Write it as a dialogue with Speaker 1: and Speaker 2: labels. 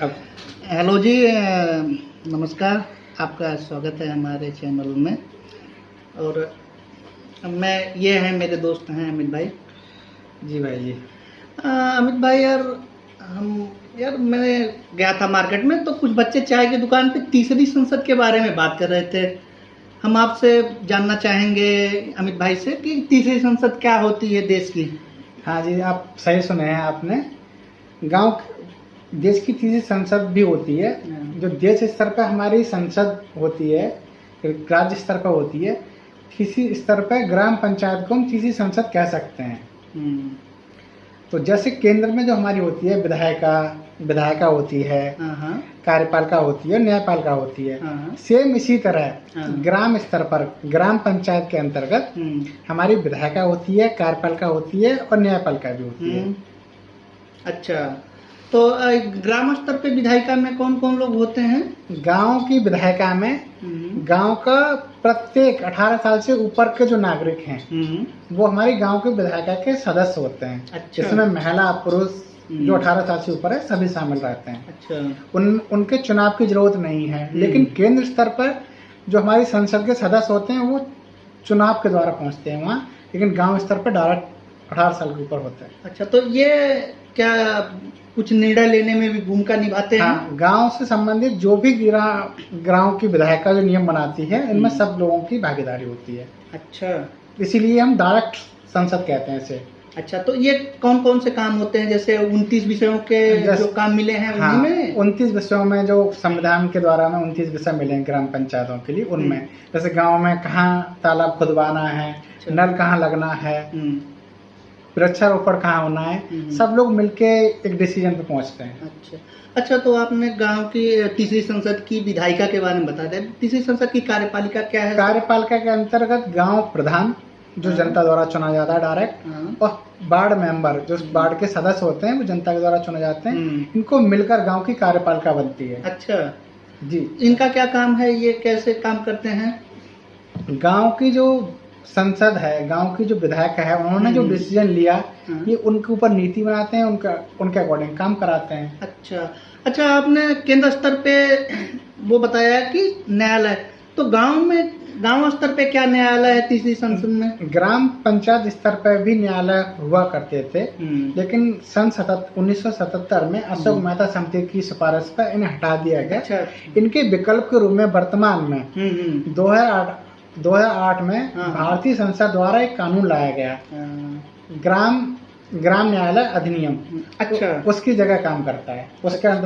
Speaker 1: अब
Speaker 2: हेलो जी, नमस्कार। आपका स्वागत है हमारे चैनल में। और ये हैं मेरे दोस्त हैं अमित भाई।
Speaker 1: जी भाई जी।
Speaker 2: अमित भाई मैं गया था मार्केट में, तो कुछ बच्चे चाय की दुकान पे तीसरी संसद के बारे में बात कर रहे थे। हम आपसे जानना चाहेंगे अमित भाई से कि तीसरी संसद क्या होती है देश की।
Speaker 1: हाँ जी, आप सही सुने हैं आपने। गांव देश की तीसरी संसद भी होती है। जो देश स्तर पर हमारी संसद होती है, राज्य स्तर पर होती है, किसी स्तर पर ग्राम पंचायत को हम तीसरी संसद कह सकते हैं। तो जैसे केंद्र में जो हमारी होती है विधायिका होती है, कार्यपालिका होती है, न्यायपालिका होती है। सेम इसी तरह ग्राम स्तर पर ग्राम पंचायत के अंतर्गत हमारी विधायिका होती है, कार्यपालिका होती है और न्यायपालिका भी होती है।
Speaker 2: अच्छा, तो ग्राम स्तर पे विधायिका में कौन कौन लोग होते हैं?
Speaker 1: गांव की विधायिका में गांव का प्रत्येक 18 साल से ऊपर के जो नागरिक हैं वो हमारी गांव के विधायिका के सदस्य होते हैं।
Speaker 2: अच्छा।
Speaker 1: इसमें महिला पुरुष जो 18 साल से ऊपर है सभी शामिल रहते हैं।
Speaker 2: अच्छा।
Speaker 1: उनके चुनाव की जरूरत नहीं है। लेकिन केंद्र स्तर पर जो हमारी संसद के सदस्य होते हैं वो चुनाव के द्वारा पहुंचते हैं वहाँ, लेकिन गांव स्तर पर डायरेक्ट 18 साल के ऊपर होता है।
Speaker 2: अच्छा, तो ये क्या कुछ निर्णय लेने में भी भूमिका निभाते हैं?
Speaker 1: हाँ, गांव से संबंधित जो भी गांव की विधायिका जो नियम बनाती है, इनमें सब लोगों की भागीदारी होती है।
Speaker 2: अच्छा,
Speaker 1: इसीलिए हम डायरेक्ट संसद कहते हैं इसे।
Speaker 2: अच्छा, तो ये कौन कौन से काम होते हैं? जैसे 29 विषयों के जो काम मिले हैं उनमें?
Speaker 1: 29 विषयों में जो संविधान के द्वारा में 29 विषय मिले हैं ग्राम पंचायतों के लिए, उनमें जैसे गांव में कहाँ तालाब खुदवाना है, नल कहाँ लगना है, वृक्षारोपण कहाँ होना है, सब लोग मिलके एक डिसीजन पे पहुंचते हैं।
Speaker 2: अच्छा अच्छा, तो आपने गांव की तीसरी संसद की विधायिका के बारे में बता दें। तीसरी संसद की कार्यपालिका क्या है?
Speaker 1: कार्यपालिका के अंतर्गत गांव प्रधान जो जनता द्वारा चुना जाता है डायरेक्ट, और वार्ड मेंबर जो वार्ड के सदस्य होते हैं वो जनता के द्वारा चुने जाते हैं। इनको मिलकर गांव की कार्यपालिका बनती है।
Speaker 2: अच्छा
Speaker 1: जी।
Speaker 2: इनका क्या काम है? ये कैसे काम करते हैं?
Speaker 1: गांव की जो संसद है, गांव की जो विधायक है, उन्होंने जो डिसीजन लिया ये उनके ऊपर नीति बनाते हैं, उनके अकॉर्डिंग काम कराते हैं।
Speaker 2: अच्छा अच्छा, आपने केंद्र स्तर पे वो बताया कि न्यायालय, तो गांव स्तर पे क्या न्यायालय है तीसरी संसद में?
Speaker 1: ग्राम पंचायत स्तर पर भी न्यायालय हुआ करते थे, लेकिन सन 1977 में अशोक मेहता समिति की सिफारिश पर इन्हें हटा दिया गया।
Speaker 2: अच्छा।
Speaker 1: इनके विकल्प के रूप में वर्तमान में 2008 में भारतीय संसद द्वारा एक कानून लाया गया, ग्राम न्यायालय अधिनियम।
Speaker 2: अच्छा।
Speaker 1: उसकी जगह काम करता है। उसके अंदर